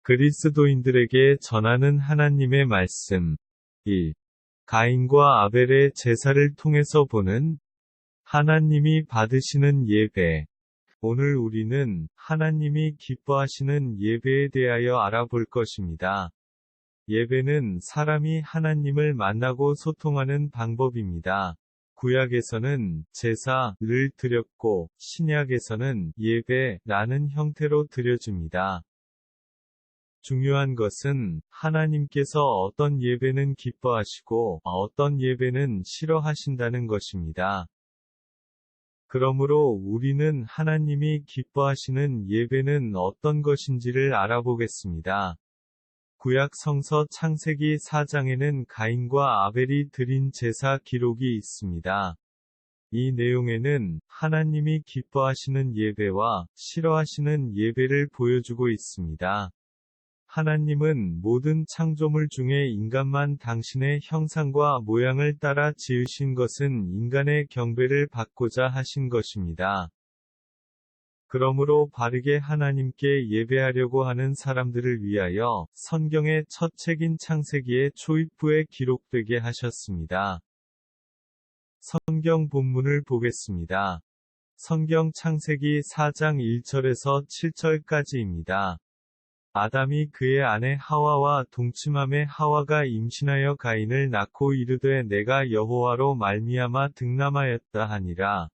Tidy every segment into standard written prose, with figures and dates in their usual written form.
그리스도인들에게 전하는 하나님의 말씀. 1. 가인과 아벨의 제사를 통해서 보는 하나님이 받으시는 예배. 오늘 우리는 하나님이 기뻐하시는 예배에 대하여 알아볼 것입니다. 예배는 사람이 하나님을 만나고 소통하는 방법입니다. 구약에서는 제사를 드렸고 신약에서는 예배라는 형태로 드려집니다. 중요한 것은 하나님께서 어떤 예배는 기뻐하시고 어떤 예배는 싫어하신다는 것입니다. 그러므로 우리는 하나님이 기뻐하시는 예배는 어떤 것인지를 알아보겠습니다. 구약 성서 창세기 4장에는 가인과 아벨이 드린 제사 기록이 있습니다. 이 내용에는 하나님이 기뻐하시는 예배와 싫어하시는 예배를 보여주고 있습니다. 하나님은 모든 창조물 중에 인간만 당신의 형상과 모양을 따라 지으신 것은 인간의 경배를 받고자 하신 것입니다. 그러므로 바르게 하나님께 예배하려고 하는 사람들을 위하여 성경의 첫 책인 창세기의 초입부에 기록되게 하셨습니다. 성경 본문을 보겠습니다. 성경 창세기 4장 1절에서 7절까지입니다. 아담이 그의 아내 하와와 동침함에 하와가 임신하여 가인을 낳고 이르되 내가 여호와로 말미암아 득남하였다 하니라.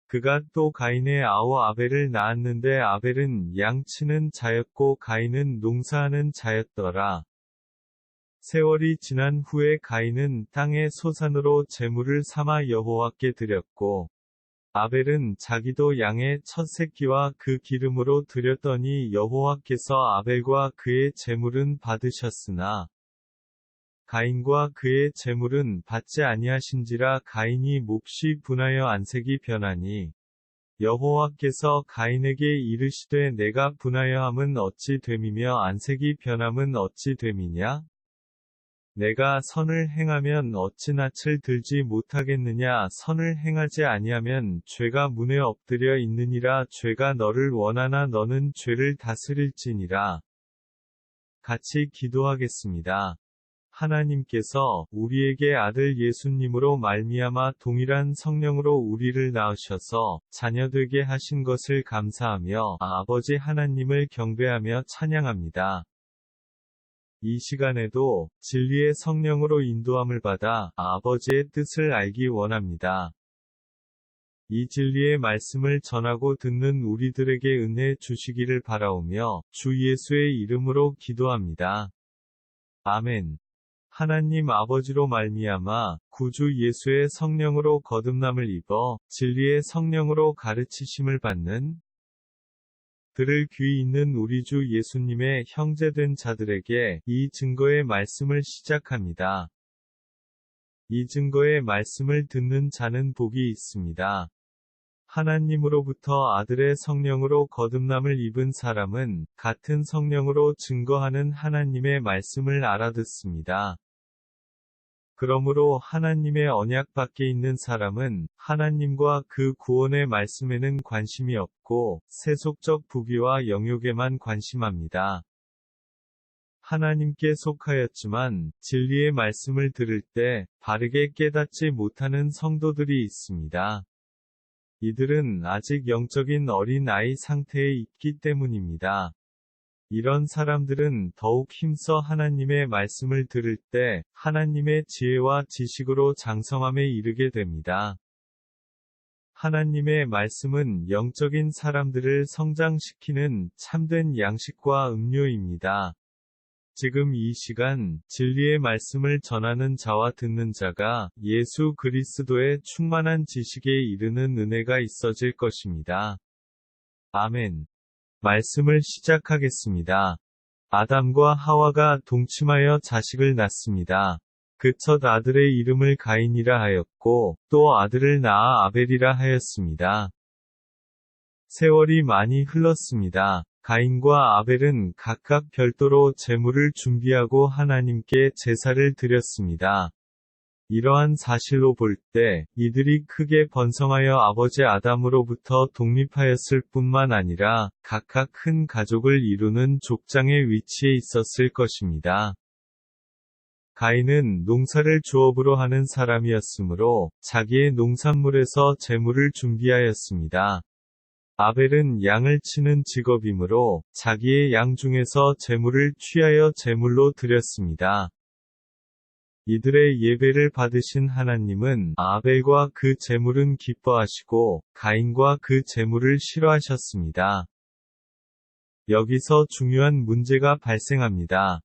그가 또 가인의 아우 아벨을 낳았는데 아벨은 양치는 자였고 가인은 농사하는 자였더라. 세월이 지난 후에 가인은 땅의 소산으로 제물을 삼아 여호와께 드렸고 아벨은 자기도 양의 첫 새끼와 그 기름으로 드렸더니 여호와께서 아벨과 그의 제물은 받으셨으나 가인과 그의 제물은 받지 아니하신지라. 가인이 몹시 분하여 안색이 변하니 여호와께서 가인에게 이르시되 내가 분하여함은 어찌 됨이며 안색이 변함은 어찌 됨이냐? 내가 선을 행하면 어찌 낯을 들지 못하겠느냐? 선을 행하지 아니하면 죄가 문에 엎드려 있느니라. 죄가 너를 원하나 너는 죄를 다스릴지니라. 같이 기도하겠습니다. 하나님께서 우리에게 아들 예수님으로 말미암아 동일한 성령으로 우리를 낳으셔서 자녀되게 하신 것을 감사하며 아버지 하나님을 경배하며 찬양합니다. 이 시간에도 진리의 성령으로 인도함을 받아 아버지의 뜻을 알기 원합니다. 이 진리의 말씀을 전하고 듣는 우리들에게 은혜 주시기를 바라오며 주 예수의 이름으로 기도합니다. 아멘. 하나님 아버지로 말미암아 구주 예수의 성령으로 거듭남을 입어 진리의 성령으로 가르치심을 받는 들을 귀 있는 우리 주 예수님의 형제된 자들에게 이 증거의 말씀을 시작합니다. 이 증거의 말씀을 듣는 자는 복이 있습니다. 하나님으로부터 아들의 성령으로 거듭남을 입은 사람은 같은 성령으로 증거하는 하나님의 말씀을 알아듣습니다. 그러므로 하나님의 언약 밖에 있는 사람은 하나님과 그 구원의 말씀에는 관심이 없고 세속적 부귀와 영욕에만 관심합니다. 하나님께 속하였지만 진리의 말씀을 들을 때 바르게 깨닫지 못하는 성도들이 있습니다. 이들은 아직 영적인 어린 아이 상태에 있기 때문입니다. 이런 사람들은 더욱 힘써 하나님의 말씀을 들을 때 하나님의 지혜와 지식으로 장성함에 이르게 됩니다. 하나님의 말씀은 영적인 사람들을 성장시키는 참된 양식과 음료입니다. 지금 이 시간 진리의 말씀을 전하는 자와 듣는 자가 예수 그리스도의 충만한 지식에 이르는 은혜가 있어질 것입니다. 아멘. 말씀을 시작하겠습니다. 아담과 하와가 동침하여 자식을 낳습니다. 그 첫 아들의 이름을 가인이라 하였고 또 아들을 낳아 아벨이라 하였습니다. 세월이 많이 흘렀습니다. 가인과 아벨은 각각 별도로 제물을 준비하고 하나님께 제사를 드렸습니다. 이러한 사실로 볼 때 이들이 크게 번성하여 아버지 아담으로부터 독립하였을 뿐만 아니라 각각 큰 가족을 이루는 족장의 위치에 있었을 것입니다. 가인은 농사를 주업으로 하는 사람이었으므로 자기의 농산물에서 재물을 준비하였습니다. 아벨은 양을 치는 직업이므로 자기의 양 중에서 재물을 취하여 제물로 드렸습니다. 이들의 예배를 받으신 하나님은 아벨과 그 제물은 기뻐하시고 가인과 그 제물을 싫어하셨습니다. 여기서 중요한 문제가 발생합니다.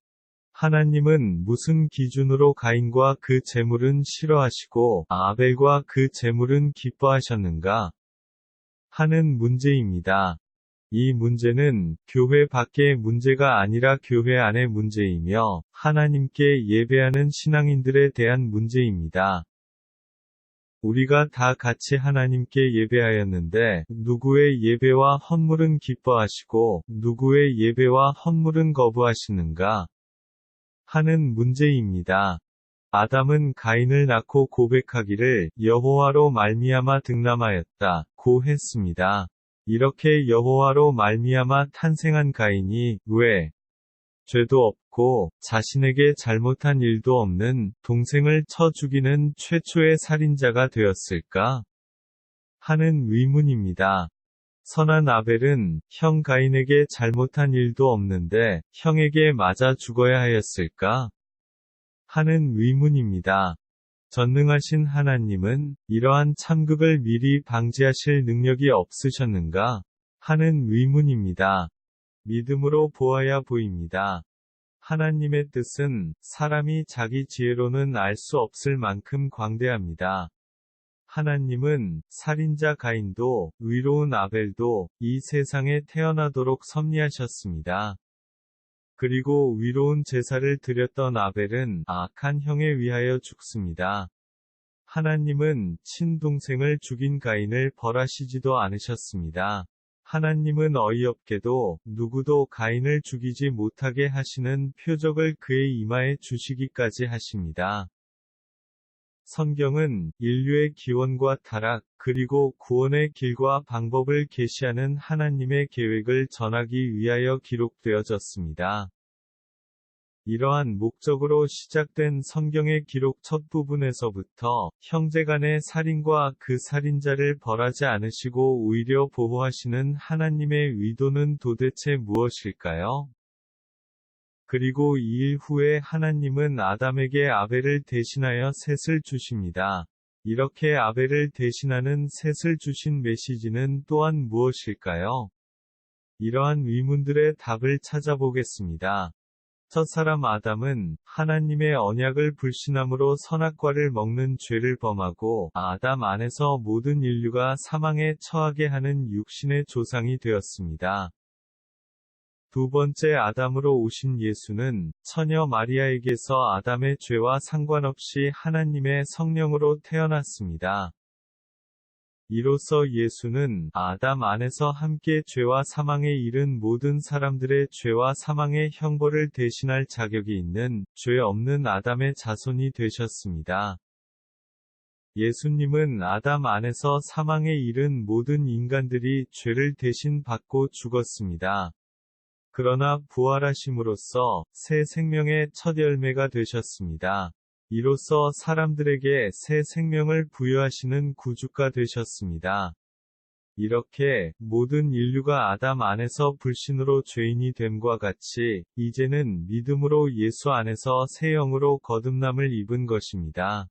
하나님은 무슨 기준으로 가인과 그 제물은 싫어하시고 아벨과 그 제물은 기뻐하셨는가? 하는 문제입니다. 이 문제는 교회 밖의 문제가 아니라 교회 안의 문제이며 하나님께 예배하는 신앙인들에 대한 문제입니다. 우리가 다 같이 하나님께 예배하였는데 누구의 예배와 헌물은 기뻐하시고 누구의 예배와 헌물은 거부하시는가? 하는 문제입니다. 아담은 가인을 낳고 고백하기를 여호와로 말미암아 득남하였다 고 했습니다. 이렇게 여호와로 말미암아 탄생한 가인이 왜 죄도 없고 자신에게 잘못한 일도 없는 동생을 쳐 죽이는 최초의 살인자가 되었을까? 하는 의문입니다. 선한 아벨은 형 가인에게 잘못한 일도 없는데 형에게 맞아 죽어야 하였을까? 하는 의문입니다. 전능하신 하나님은 이러한 참극을 미리 방지하실 능력이 없으셨는가? 하는 의문입니다. 믿음으로 보아야 보입니다. 하나님의 뜻은 사람이 자기 지혜로는 알 수 없을 만큼 광대합니다. 하나님은 살인자 가인도 의로운 아벨도 이 세상에 태어나도록 섭리하셨습니다. 그리고 위로운 제사를 드렸던 아벨은 악한 형에 의하여 죽습니다. 하나님은 친동생을 죽인 가인을 벌하시지도 않으셨습니다. 하나님은 어이없게도 누구도 가인을 죽이지 못하게 하시는 표적을 그의 이마에 주시기까지 하십니다. 성경은 인류의 기원과 타락, 그리고 구원의 길과 방법을 계시하는 하나님의 계획을 전하기 위하여 기록되어졌습니다. 이러한 목적으로 시작된 성경의 기록 첫 부분에서부터 형제간의 살인과 그 살인자를 벌하지 않으시고 오히려 보호하시는 하나님의 의도는 도대체 무엇일까요? 그리고 2일 후에 하나님은 아담에게 아벨을 대신하여 셋을 주십니다. 이렇게 아벨을 대신하는 셋을 주신 메시지는 또한 무엇일까요? 이러한 의문들의 답을 찾아보겠습니다. 첫사람 아담은 하나님의 언약을 불신함으로 선악과를 먹는 죄를 범하고 아담 안에서 모든 인류가 사망에 처하게 하는 육신의 조상이 되었습니다. 두 번째 아담으로 오신 예수는 처녀 마리아에게서 아담의 죄와 상관없이 하나님의 성령으로 태어났습니다. 이로써 예수는 아담 안에서 함께 죄와 사망에 이른 모든 사람들의 죄와 사망의 형벌을 대신할 자격이 있는 죄 없는 아담의 자손이 되셨습니다. 예수님은 아담 안에서 사망에 이른 모든 인간들이 죄를 대신 받고 죽었습니다. 그러나 부활하심으로써 새 생명의 첫 열매가 되셨습니다. 이로써 사람들에게 새 생명을 부여하시는 구주가 되셨습니다. 이렇게 모든 인류가 아담 안에서 불신으로 죄인이 됨과 같이 이제는 믿음으로 예수 안에서 새 영으로 거듭남을 입은 것입니다.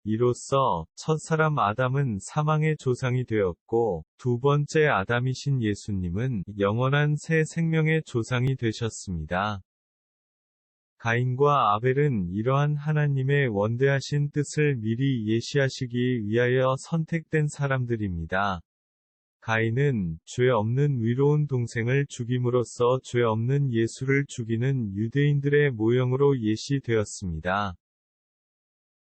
이로써 첫사람 아담은 사망의 조상이 되었고 두 번째 아담이신 예수님은 영원한 새 생명의 조상이 되셨습니다. 가인과 아벨은 이러한 하나님의 원대하신 뜻을 미리 예시하시기 위하여 선택된 사람들입니다. 가인은 죄 없는 의로운 동생을 죽임으로써 죄 없는 예수를 죽이는 유대인들의 모형으로 예시되었습니다.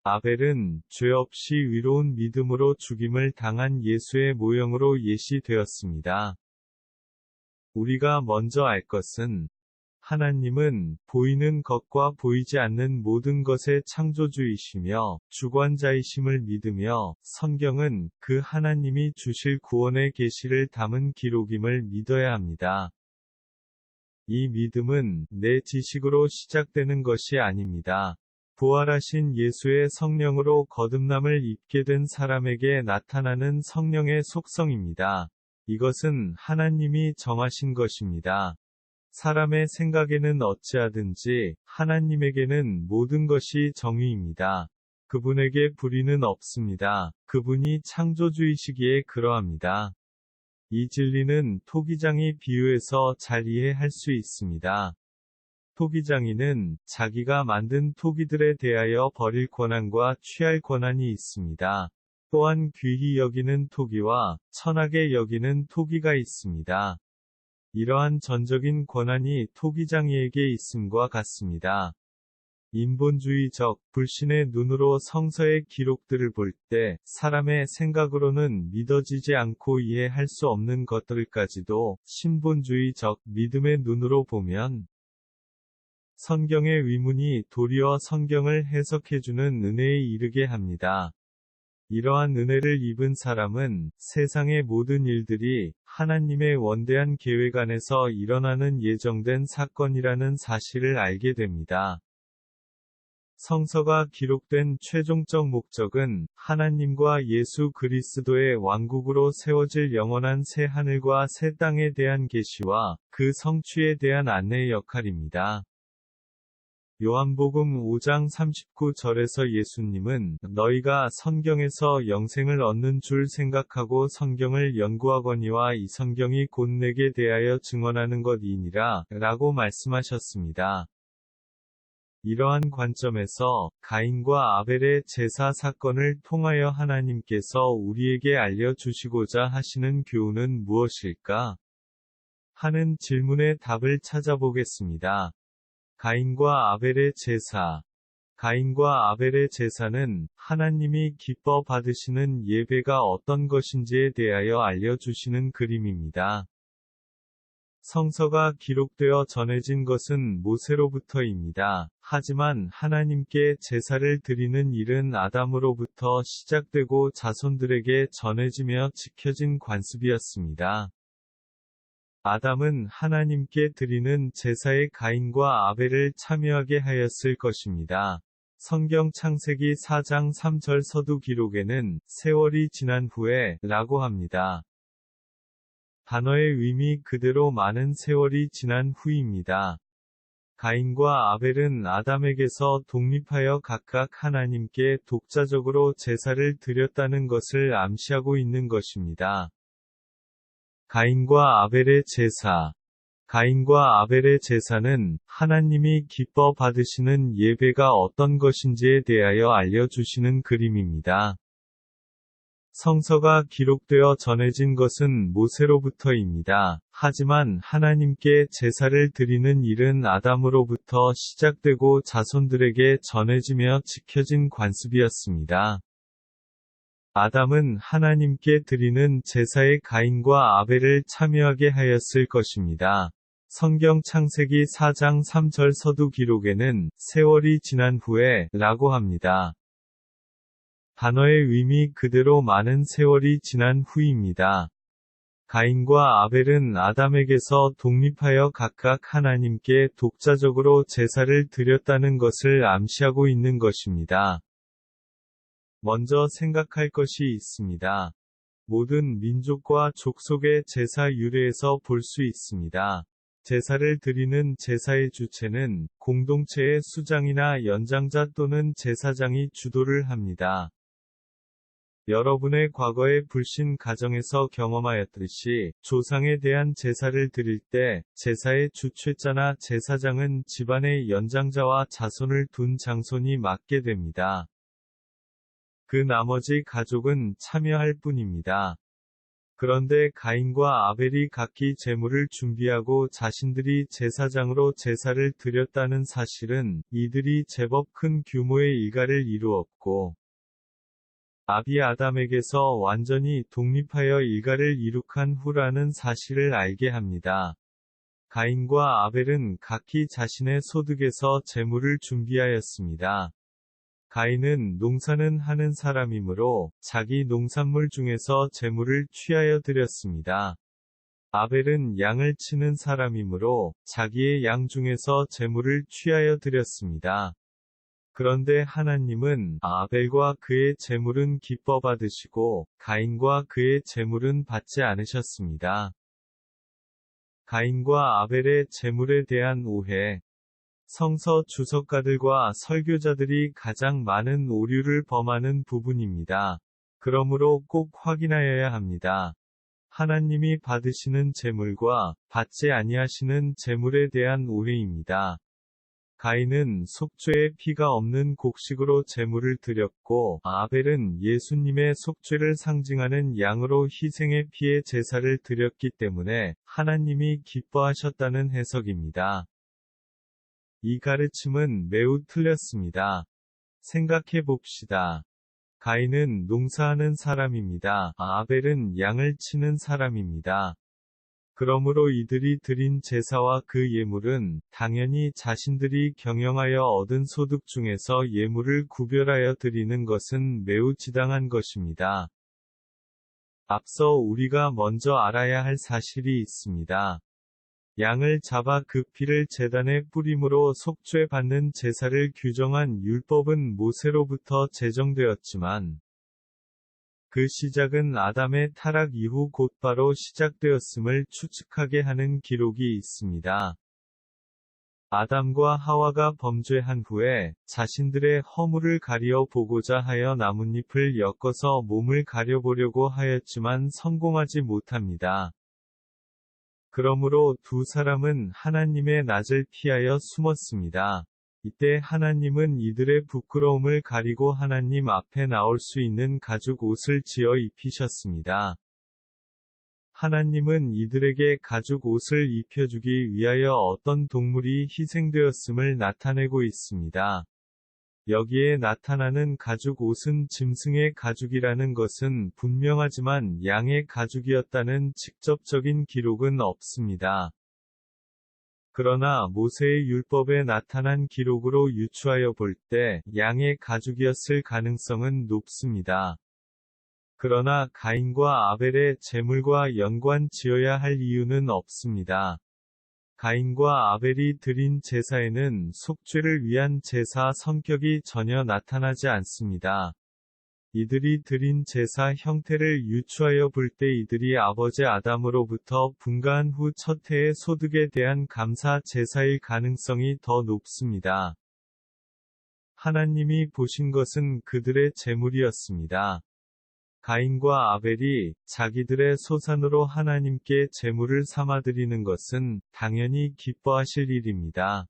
아벨은 죄 없이 의로운 믿음으로 죽임을 당한 예수의 모형으로 예시되었습니다. 우리가 먼저 알 것은 하나님은 보이는 것과 보이지 않는 모든 것의 창조주이시며 주관자이심을 믿으며 성경은 그 하나님이 주실 구원의 계시를 담은 기록임을 믿어야 합니다. 이 믿음은 내 지식으로 시작되는 것이 아닙니다. 부활하신 예수의 성령으로 거듭남을 입게 된 사람에게 나타나는 성령의 속성입니다. 이것은 하나님이 정하신 것입니다. 사람의 생각에는 어찌하든지 하나님에게는 모든 것이 정의입니다. 그분에게 불의는 없습니다. 그분이 창조주이시기에 그러합니다. 이 진리는 토기장이 비유해서 잘 이해할 수 있습니다. 토기장이는 자기가 만든 토기들에 대하여 버릴 권한과 취할 권한이 있습니다. 또한 귀히 여기는 토기와 천하게 여기는 토기가 있습니다. 이러한 전적인 권한이 토기장이에게 있음과 같습니다. 인본주의적, 불신의 눈으로 성서의 기록들을 볼 때 사람의 생각으로는 믿어지지 않고 이해할 수 없는 것들까지도 신본주의적 믿음의 눈으로 보면 성경의 위문이 도리어 성경을 해석해주는 은혜에 이르게 합니다. 이러한 은혜를 입은 사람은 세상의 모든 일들이 하나님의 원대한 계획 안에서 일어나는 예정된 사건이라는 사실을 알게 됩니다. 성서가 기록된 최종적 목적은 하나님과 예수 그리스도의 왕국으로 세워질 영원한 새 하늘과 새 땅에 대한 계시와 그 성취에 대한 안내의 역할입니다. 요한복음 5장 39절에서 예수님은 너희가 성경에서 영생을 얻는 줄 생각하고 성경을 연구하거니와 이 성경이 곧 내게 대하여 증언하는 것이니라 라고 말씀하셨습니다. 이러한 관점에서 가인과 아벨의 제사 사건을 통하여 하나님께서 우리에게 알려주시고자 하시는 교훈은 무엇일까? 하는 질문의 답을 찾아보겠습니다. 가인과 아벨의 제사. 가인과 아벨의 제사는 하나님이 기뻐 받으시는 예배가 어떤 것인지에 대하여 알려주시는 그림입니다. 성서가 기록되어 전해진 것은 모세로부터입니다. 하지만 하나님께 제사를 드리는 일은 아담으로부터 시작되고 자손들에게 전해지며 지켜진 관습이었습니다. 아담은 하나님께 드리는 제사에 가인과 아벨을 참여하게 하였을 것입니다. 성경 창세기 4장 3절 서두 기록에는 세월이 지난 후에 라고 합니다. 단어의 의미 그대로 많은 세월이 지난 후입니다. 가인과 아벨은 아담에게서 독립하여 각각 하나님께 독자적으로 제사를 드렸다는 것을 암시하고 있는 것입니다. 가인과 아벨의 제사. 가인과 아벨의 제사는 하나님이 기뻐 받으시는 예배가 어떤 것인지에 대하여 알려주시는 그림입니다. 성서가 기록되어 전해진 것은 모세로부터입니다. 하지만 하나님께 제사를 드리는 일은 아담으로부터 시작되고 자손들에게 전해지며 지켜진 관습이었습니다. 아담은 하나님께 드리는 제사에 가인과 아벨을 참여하게 하였을 것입니다. 성경 창세기 4장 3절 서두 기록에는 세월이 지난 후에 라고 합니다. 단어의 의미 그대로 많은 세월이 지난 후입니다. 가인과 아벨은 아담에게서 독립하여 각각 하나님께 독자적으로 제사를 드렸다는 것을 암시하고 있는 것입니다. 먼저 생각할 것이 있습니다. 모든 민족과 족속의 제사 유래에서 볼 수 있습니다. 제사를 드리는 제사의 주체는 공동체의 수장이나 연장자 또는 제사장이 주도를 합니다. 여러분의 과거의 불신 가정에서 경험하였듯이 조상에 대한 제사를 드릴 때 제사의 주최자나 제사장은 집안의 연장자와 자손을 둔 장손이 맡게 됩니다. 그 나머지 가족은 참여할 뿐입니다. 그런데 가인과 아벨이 각기 제물을 준비하고 자신들이 제사장으로 제사를 드렸다는 사실은 이들이 제법 큰 규모의 일가를 이루었고 아비 아담에게서 완전히 독립하여 일가를 이룩한 후라는 사실을 알게 합니다. 가인과 아벨은 각기 자신의 소득에서 제물을 준비하였습니다. 가인은 농사는 하는 사람이므로 자기 농산물 중에서 제물을 취하여 드렸습니다. 아벨은 양을 치는 사람이므로 자기의 양 중에서 제물을 취하여 드렸습니다. 그런데 하나님은 아벨과 그의 제물은 기뻐 받으시고 가인과 그의 제물은 받지 않으셨습니다. 가인과 아벨의 제물에 대한 오해. 성서 주석가들과 설교자들이 가장 많은 오류를 범하는 부분입니다. 그러므로 꼭 확인하여야 합니다. 하나님이 받으시는 제물과 받지 아니하시는 제물에 대한 오해입니다. 가인은 속죄의 피가 없는 곡식으로 제물을 드렸고, 아벨은 예수님의 속죄를 상징하는 양으로 희생의 피의 제사를 드렸기 때문에 하나님이 기뻐하셨다는 해석입니다. 이 가르침은 매우 틀렸습니다. 생각해 봅시다. 가인은 농사하는 사람입니다. 아벨은 양을 치는 사람입니다. 그러므로 이들이 드린 제사와 그 예물은 당연히 자신들이 경영하여 얻은 소득 중에서 예물을 구별하여 드리는 것은 매우 지당한 것입니다. 앞서 우리가 먼저 알아야 할 사실이 있습니다. 양을 잡아 그 피를 제단에 뿌림으로 속죄받는 제사를 규정한 율법은 모세로부터 제정되었지만, 그 시작은 아담의 타락 이후 곧바로 시작되었음을 추측하게 하는 기록이 있습니다. 아담과 하와가 범죄한 후에 자신들의 허물을 가리어 보고자 하여 나뭇잎을 엮어서 몸을 가려보려고 하였지만 성공하지 못합니다. 그러므로 두 사람은 하나님의 낯을 피하여 숨었습니다. 이때 하나님은 이들의 부끄러움을 가리고 하나님 앞에 나올 수 있는 가죽 옷을 지어 입히셨습니다. 하나님은 이들에게 가죽 옷을 입혀주기 위하여 어떤 동물이 희생되었음을 나타내고 있습니다. 여기에 나타나는 가죽 옷은 짐승의 가죽이라는 것은 분명하지만 양의 가죽이었다는 직접적인 기록은 없습니다. 그러나 모세의 율법에 나타난 기록으로 유추하여 볼 때 양의 가죽이었을 가능성은 높습니다. 그러나 가인과 아벨의 제물과 연관 지어야 할 이유는 없습니다. 가인과 아벨이 드린 제사에는 속죄를 위한 제사 성격이 전혀 나타나지 않습니다. 이들이 드린 제사 형태를 유추하여 볼 때 이들이 아버지 아담으로부터 분가한 후 첫 해의 소득에 대한 감사 제사일 가능성이 더 높습니다. 하나님이 보신 것은 그들의 제물이었습니다. 가인과 아벨이 자기들의 소산으로 하나님께 제물을 삼아드리는 것은 당연히 기뻐하실 일입니다.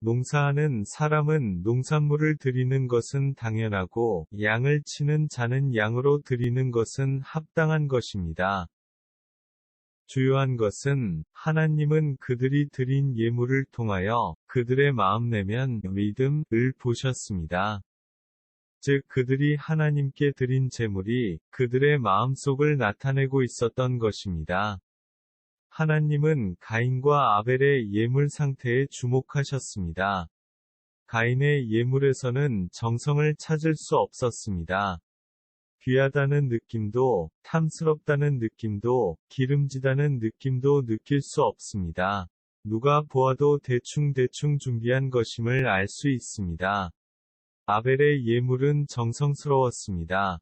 농사하는 사람은 농산물을 드리는 것은 당연하고, 양을 치는 자는 양으로 드리는 것은 합당한 것입니다. 주요한 것은 하나님은 그들이 드린 예물을 통하여 그들의 마음 내면 믿음을 보셨습니다. 즉 그들이 하나님께 드린 제물이 그들의 마음속을 나타내고 있었던 것입니다. 하나님은 가인과 아벨의 예물 상태에 주목하셨습니다. 가인의 예물에서는 정성을 찾을 수 없었습니다. 귀하다는 느낌도, 탐스럽다는 느낌도, 기름지다는 느낌도 느낄 수 없습니다. 누가 보아도 대충 준비한 것임을 알 수 있습니다. 아벨의 예물은 정성스러웠습니다.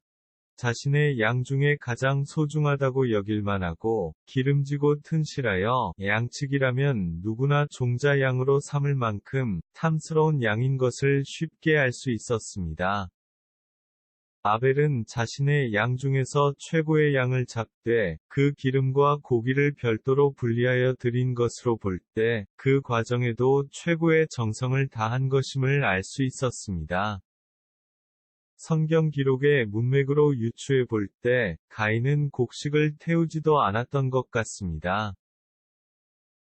자신의 양 중에 가장 소중하다고 여길 만하고, 기름지고 튼실하여, 양측이라면 누구나 종자 양으로 삼을 만큼, 탐스러운 양인 것을 쉽게 알 수 있었습니다. 아벨은 자신의 양 중에서 최고의 양을 잡되, 그 기름과 고기를 별도로 분리하여 드린 것으로 볼 때, 그 과정에도 최고의 정성을 다한 것임을 알 수 있었습니다. 성경 기록의 문맥으로 유추해 볼 때, 가인은 곡식을 태우지도 않았던 것 같습니다.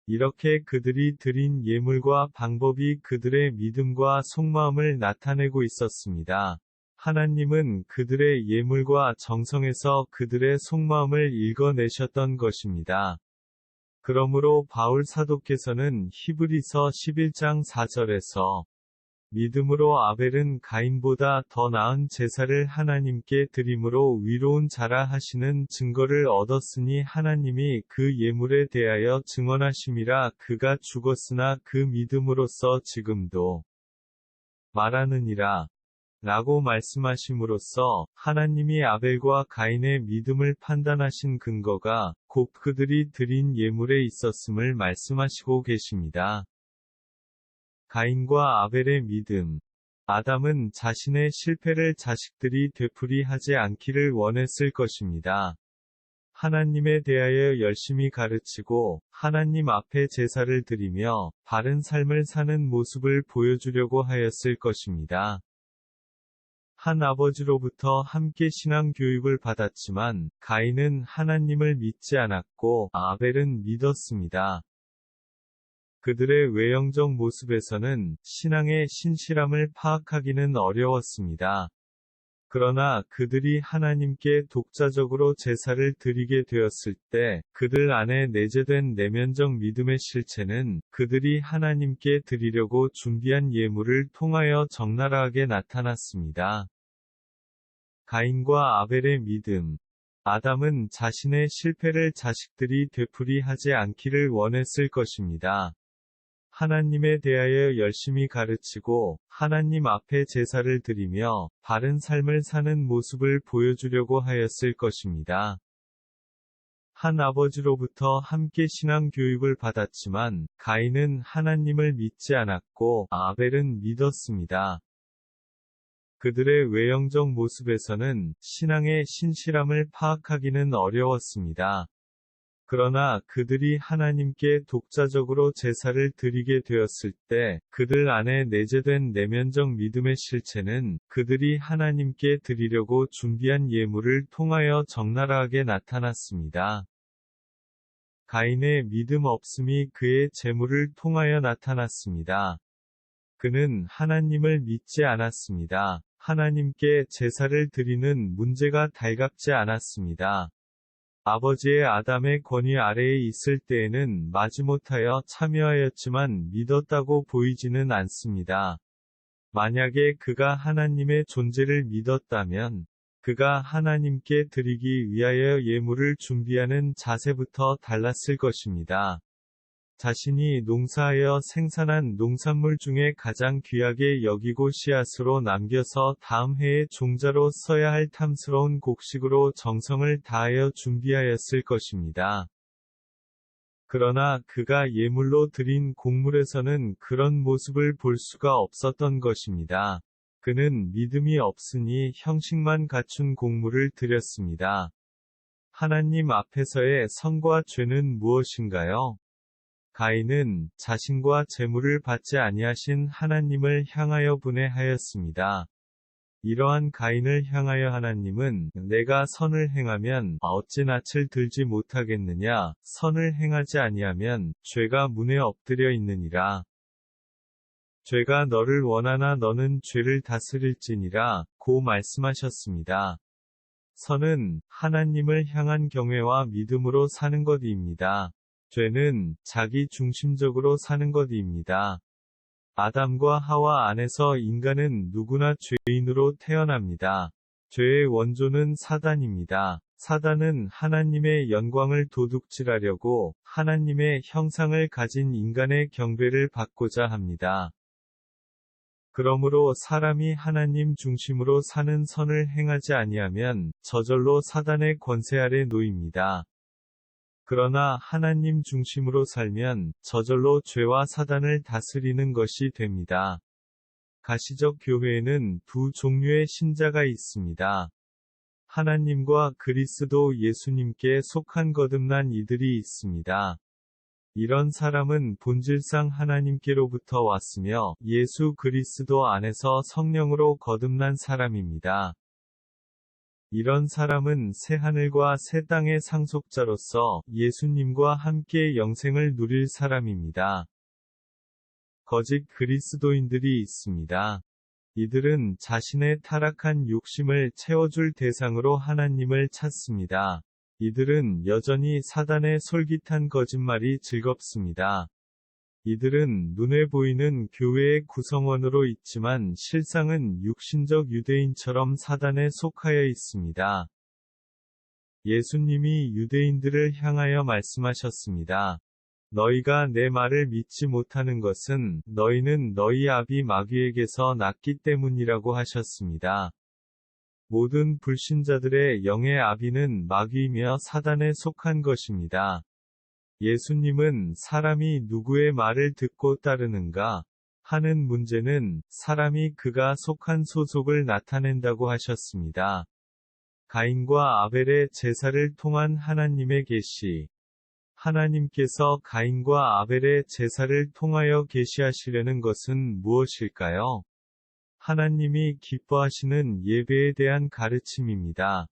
이렇게 그들이 드린 예물과 방법이 그들의 믿음과 속마음을 나타내고 있었습니다. 하나님은 그들의 예물과 정성에서 그들의 속마음을 읽어내셨던 것입니다. 그러므로 바울 사도께서는 히브리서 11장 4절에서 믿음으로 아벨은 가인보다 더 나은 제사를 하나님께 드림으로 위로운 자라 하시는 증거를 얻었으니 하나님이 그 예물에 대하여 증언하심이라. 그가 죽었으나 그 믿음으로써 지금도 말하느니라. 라고 말씀하심으로써 하나님이 아벨과 가인의 믿음을 판단하신 근거가 곧 그들이 드린 예물에 있었음을 말씀하시고 계십니다. 가인과 아벨의 믿음. 아담은 자신의 실패를 자식들이 되풀이하지 않기를 원했을 것입니다. 하나님에 대하여 열심히 가르치고 하나님 앞에 제사를 드리며 바른 삶을 사는 모습을 보여주려고 하였을 것입니다. 한 아버지로부터 함께 신앙 교육을 받았지만 가인은 하나님을 믿지 않았고 아벨은 믿었습니다. 그들의 외형적 모습에서는 신앙의 신실함을 파악하기는 어려웠습니다. 그러나 그들이 하나님께 독자적으로 제사를 드리게 되었을 때 그들 안에 내재된 내면적 믿음의 실체는 그들이 하나님께 드리려고 준비한 예물을 통하여 적나라하게 나타났습니다. 가인과 아벨의 믿음. 아담은 자신의 실패를 자식들이 되풀이하지 않기를 원했을 것입니다. 하나님에 대하여 열심히 가르치고 하나님 앞에 제사를 드리며 바른 삶을 사는 모습을 보여주려고 하였을 것입니다. 한 아버지로부터 함께 신앙 교육을 받았지만 가인은 하나님을 믿지 않았고 아벨은 믿었습니다. 그들의 외형적 모습에서는 신앙의 신실함을 파악하기는 어려웠습니다. 그러나 그들이 하나님께 독자적으로 제사를 드리게 되었을 때 그들 안에 내재된 내면적 믿음의 실체는 그들이 하나님께 드리려고 준비한 예물을 통하여 적나라하게 나타났습니다. 가인의 믿음 없음이 그의 재물을 통하여 나타났습니다. 그는 하나님을 믿지 않았습니다. 하나님께 제사를 드리는 문제가 달갑지 않았습니다. 아버지의 아담의 권위 아래에 있을 때에는 마지못하여 참여하였지만 믿었다고 보이지는 않습니다. 만약에 그가 하나님의 존재를 믿었다면 그가 하나님께 드리기 위하여 예물을 준비하는 자세부터 달랐을 것입니다. 자신이 농사하여 생산한 농산물 중에 가장 귀하게 여기고 씨앗으로 남겨서 다음 해에 종자로 써야 할 탐스러운 곡식으로 정성을 다하여 준비하였을 것입니다. 그러나 그가 예물로 드린 곡물에서는 그런 모습을 볼 수가 없었던 것입니다. 그는 믿음이 없으니 형식만 갖춘 곡물을 드렸습니다. 하나님 앞에서의 선과 죄는 무엇인가요? 가인은 자신과 재물을 받지 아니하신 하나님을 향하여 분해하였습니다. 이러한 가인을 향하여 하나님은 내가 선을 행하면 어찌 낯을 들지 못하겠느냐, 선을 행하지 아니하면 죄가 문에 엎드려 있느니라. 죄가 너를 원하나 너는 죄를 다스릴지니라 고 말씀하셨습니다. 선은 하나님을 향한 경외와 믿음으로 사는 것입니다. 죄는 자기 중심적으로 사는 것입니다. 아담과 하와 안에서 인간은 누구나 죄인으로 태어납니다. 죄의 원조는 사단입니다. 사단은 하나님의 영광을 도둑질하려고 하나님의 형상을 가진 인간의 경배를 받고자 합니다. 그러므로 사람이 하나님 중심으로 사는 선을 행하지 아니하면 저절로 사단의 권세 아래 놓입니다. 그러나 하나님 중심으로 살면 저절로 죄와 사단을 다스리는 것이 됩니다. 가시적 교회에는 두 종류의 신자가 있습니다. 하나님과 그리스도 예수님께 속한 거듭난 이들이 있습니다. 이런 사람은 본질상 하나님께로부터 왔으며 예수 그리스도 안에서 성령으로 거듭난 사람입니다. 이런 사람은 새하늘과 새 땅의 상속자로서 예수님과 함께 영생을 누릴 사람입니다. 거짓 그리스도인들이 있습니다. 이들은 자신의 타락한 욕심을 채워줄 대상으로 하나님을 찾습니다. 이들은 여전히 사단의 솔깃한 거짓말이 즐겁습니다. 이들은 눈에 보이는 교회의 구성원으로 있지만 실상은 육신적 유대인처럼 사단에 속하여 있습니다. 예수님이 유대인들을 향하여 말씀하셨습니다. 너희가 내 말을 믿지 못하는 것은 너희는 너희 아비 마귀에게서 났기 때문이라고 하셨습니다. 모든 불신자들의 영의 아비는 마귀이며 사단에 속한 것입니다. 예수님은 사람이 누구의 말을 듣고 따르는가 하는 문제는 사람이 그가 속한 소속을 나타낸다고 하셨습니다. 가인과 아벨의 제사를 통한 하나님의 계시. 하나님께서 가인과 아벨의 제사를 통하여 계시하시려는 것은 무엇일까요? 하나님이 기뻐하시는 예배에 대한 가르침입니다.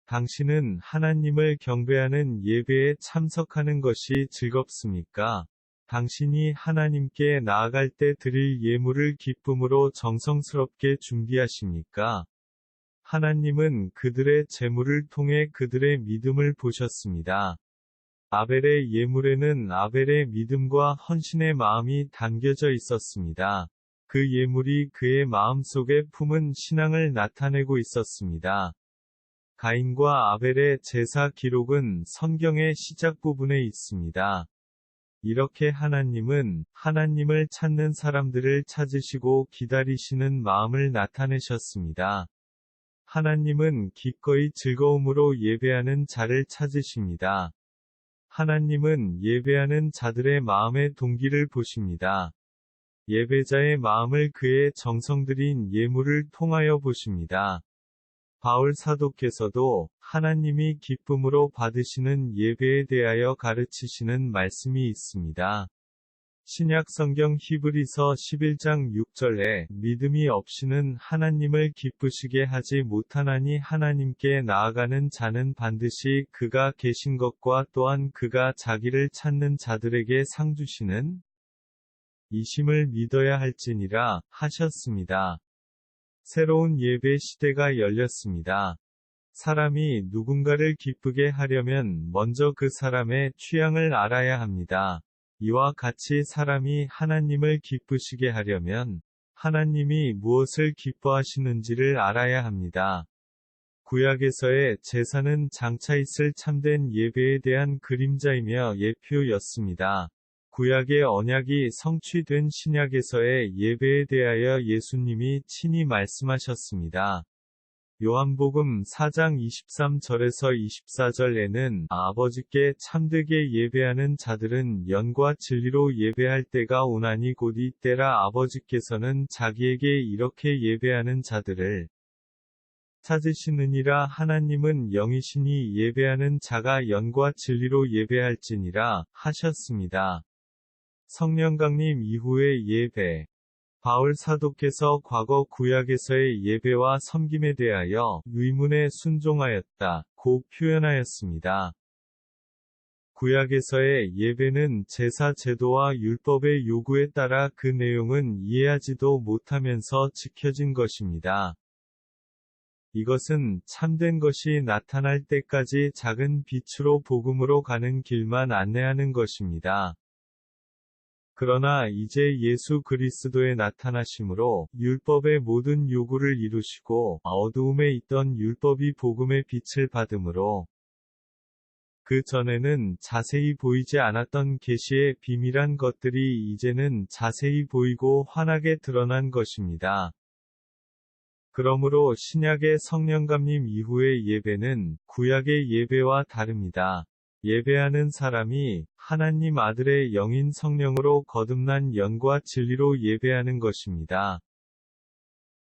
당신은 하나님을 경배하는 예배에 참석하는 것이 즐겁습니까? 당신이 하나님께 나아갈 때 드릴 예물을 기쁨으로 정성스럽게 준비하십니까? 하나님은 그들의 제물을 통해 그들의 믿음을 보셨습니다. 아벨의 예물에는 아벨의 믿음과 헌신의 마음이 담겨져 있었습니다. 그 예물이 그의 마음속에 품은 신앙을 나타내고 있었습니다. 가인과 아벨의 제사 기록은 성경의 시작 부분에 있습니다. 이렇게 하나님은 하나님을 찾는 사람들을 찾으시고 기다리시는 마음을 나타내셨습니다. 하나님은 기꺼이 즐거움으로 예배하는 자를 찾으십니다. 하나님은 예배하는 자들의 마음의 동기를 보십니다. 예배자의 마음을 그의 정성들인 예물을 통하여 보십니다. 바울 사도께서도 하나님이 기쁨으로 받으시는 예배에 대하여 가르치시는 말씀이 있습니다. 신약 성경 히브리서 11장 6절에 믿음이 없이는 하나님을 기쁘시게 하지 못하나니 하나님께 나아가는 자는 반드시 그가 계신 것과 또한 그가 자기를 찾는 자들에게 상 주시는 이심을 믿어야 할지니라 하셨습니다. 새로운 예배 시대가 열렸습니다. 사람이 누군가를 기쁘게 하려면 먼저 그 사람의 취향을 알아야 합니다. 이와 같이 사람이 하나님을 기쁘시게 하려면 하나님이 무엇을 기뻐하시는지를 알아야 합니다. 구약에서의 제사는 장차 있을 참된 예배에 대한 그림자이며 예표였습니다. 구약의 언약이 성취된 신약에서의 예배에 대하여 예수님이 친히 말씀하셨습니다. 요한복음 4장 23절에서 24절에는 아버지께 참되게 예배하는 자들은 영과 진리로 예배할 때가 오나니 곧 이때라 아버지께서는 자기에게 이렇게 예배하는 자들을 찾으시느니라. 하나님은 영이시니 예배하는 자가 영과 진리로 예배할지니라 하셨습니다. 성령 강림 이후의 예배. 바울 사도께서 과거 구약에서의 예배와 섬김에 대하여 의문에 순종하였다고 표현하였습니다. 구약에서의 예배는 제사 제도와 율법의 요구에 따라 그 내용은 이해하지도 못하면서 지켜진 것입니다. 이것은 참된 것이 나타날 때까지 작은 빛으로 복음으로 가는 길만 안내하는 것입니다. 그러나 이제 예수 그리스도의 나타나심으로 율법의 모든 요구를 이루시고 어두움에 있던 율법이 복음의 빛을 받음으로 그 전에는 자세히 보이지 않았던 계시의 비밀한 것들이 이제는 자세히 보이고 환하게 드러난 것입니다. 그러므로 신약의 성령 감림 이후의 예배는 구약의 예배와 다릅니다. 예배하는 사람이 하나님 아들의 영인 성령으로 거듭난 영과 진리로 예배하는 것입니다.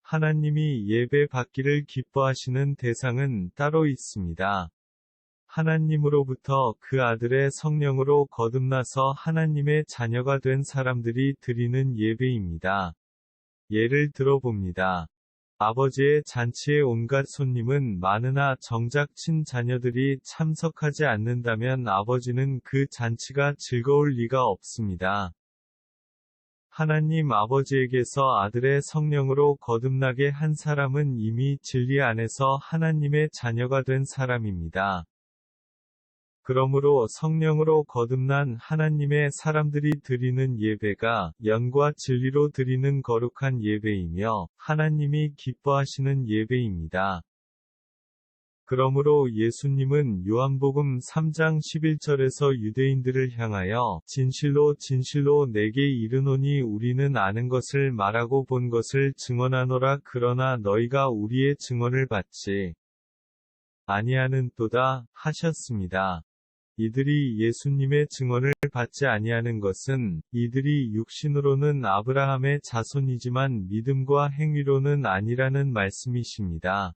하나님이 예배 받기를 기뻐하시는 대상은 따로 있습니다. 하나님으로부터 그 아들의 성령으로 거듭나서 하나님의 자녀가 된 사람들이 드리는 예배입니다. 예를 들어봅니다. 아버지의 잔치에 온갖 손님은 많으나 정작 친자녀들이 참석하지 않는다면 아버지는 그 잔치가 즐거울 리가 없습니다. 하나님 아버지에게서 아들의 성령으로 거듭나게 한 사람은 이미 진리 안에서 하나님의 자녀가 된 사람입니다. 그러므로 성령으로 거듭난 하나님의 사람들이 드리는 예배가 영과 진리로 드리는 거룩한 예배이며 하나님이 기뻐하시는 예배입니다. 그러므로 예수님은 요한복음 3장 11절에서 유대인들을 향하여 진실로 진실로 내게 이르노니 우리는 아는 것을 말하고 본 것을 증언하노라 그러나 너희가 우리의 증언을 받지 아니하는도다 하셨습니다. 이들이 예수님의 증언을 받지 아니하는 것은 이들이 육신으로는 아브라함의 자손이지만 믿음과 행위로는 아니라는 말씀이십니다.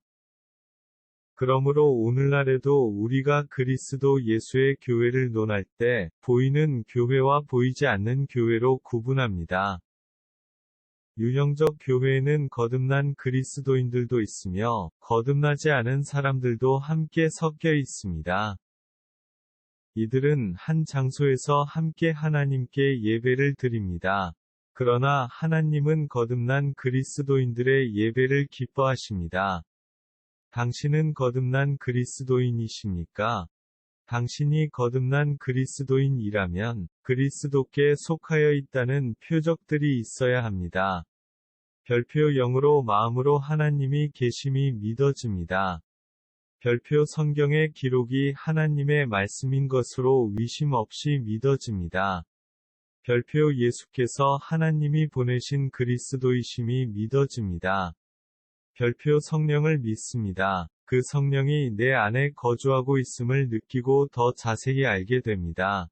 그러므로 오늘날에도 우리가 그리스도 예수의 교회를 논할 때 보이는 교회와 보이지 않는 교회로 구분합니다. 유형적 교회에는 거듭난 그리스도인들도 있으며 거듭나지 않은 사람들도 함께 섞여 있습니다. 이들은 한 장소에서 함께 하나님께 예배를 드립니다. 그러나 하나님은 거듭난 그리스도인들의 예배를 기뻐하십니다. 당신은 거듭난 그리스도인이십니까? 당신이 거듭난 그리스도인이라면 그리스도께 속하여 있다는 표적들이 있어야 합니다. 별표 0으로 마음으로 하나님이 계심이 믿어집니다. 별표 성경의 기록이 하나님의 말씀인 것으로 의심 없이 믿어집니다. 별표 예수께서 하나님이 보내신 그리스도이심이 믿어집니다. 별표 성령을 믿습니다. 그 성령이 내 안에 거주하고 있음을 느끼고 더 자세히 알게 됩니다.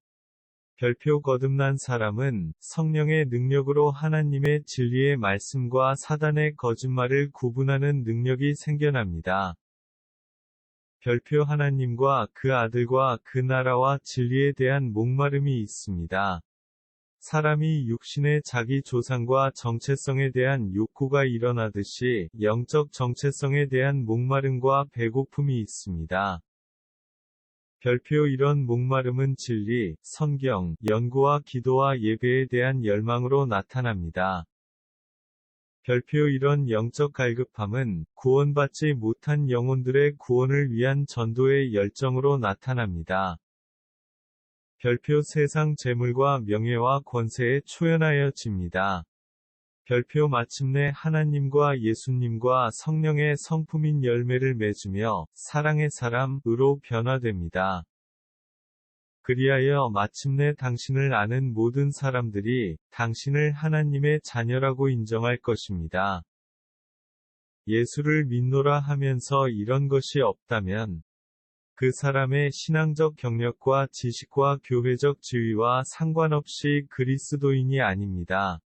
별표 거듭난 사람은 성령의 능력으로 하나님의 진리의 말씀과 사단의 거짓말을 구분하는 능력이 생겨납니다. 별표 하나님과 그 아들과 그 나라와 진리에 대한 목마름이 있습니다. 사람이 육신의 자기 조상과 정체성에 대한 욕구가 일어나듯이 영적 정체성에 대한 목마름과 배고픔이 있습니다. 별표 이런 목마름은 진리, 성경, 연구와 기도와 예배에 대한 열망으로 나타납니다. 별표 이런 영적 갈급함은 구원받지 못한 영혼들의 구원을 위한 전도의 열정으로 나타납니다. 별표 세상 재물과 명예와 권세에 초연하여집니다. 별표 마침내 하나님과 예수님과 성령의 성품인 열매를 맺으며 사랑의 사람으로 변화됩니다. 그리하여 마침내 당신을 아는 모든 사람들이 당신을 하나님의 자녀라고 인정할 것입니다. 예수를 믿노라 하면서 이런 것이 없다면 그 사람의 신앙적 경력과 지식과 교회적 지위와 상관없이 그리스도인이 아닙니다.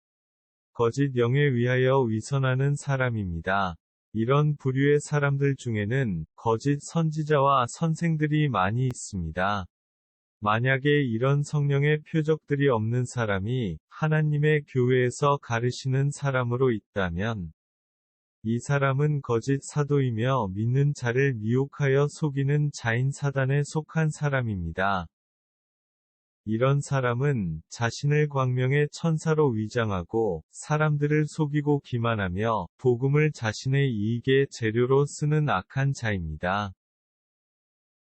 거짓 영에 의하여 위선하는 사람입니다. 이런 부류의 사람들 중에는 거짓 선지자와 선생들이 많이 있습니다. 만약에 이런 성령의 표적들이 없는 사람이 하나님의 교회에서 가르치는 사람으로 있다면 이 사람은 거짓 사도이며 믿는 자를 미혹하여 속이는 자인 사단에 속한 사람입니다. 이런 사람은 자신을 광명의 천사로 위장하고 사람들을 속이고 기만하며 복음을 자신의 이익의 재료로 쓰는 악한 자입니다.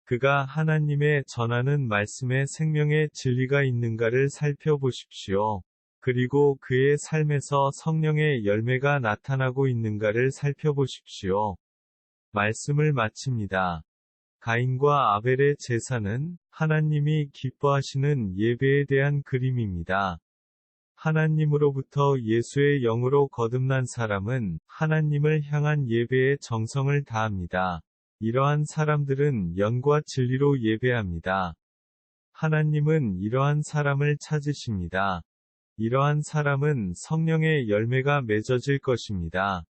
그가 하나님의 전하는 말씀에 생명의 진리가 있는가를 살펴보십시오. 그리고 그의 삶에서 성령의 열매가 나타나고 있는가를 살펴보십시오. 말씀을 마칩니다. 가인과 아벨의 제사는 하나님이 기뻐하시는 예배에 대한 그림입니다. 하나님으로부터 예수의 영으로 거듭난 사람은 하나님을 향한 예배에 정성을 다합니다. 이러한 사람들은 영과 진리로 예배합니다. 하나님은 이러한 사람을 찾으십니다. 이러한 사람은 성령의 열매가 맺어질 것입니다.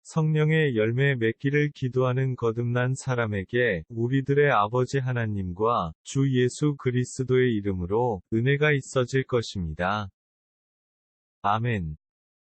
성령의 열매 맺기를 기도하는 거듭난 사람에게 우리들의 아버지 하나님과 주 예수 그리스도의 이름으로 은혜가 있어질 것입니다. 아멘.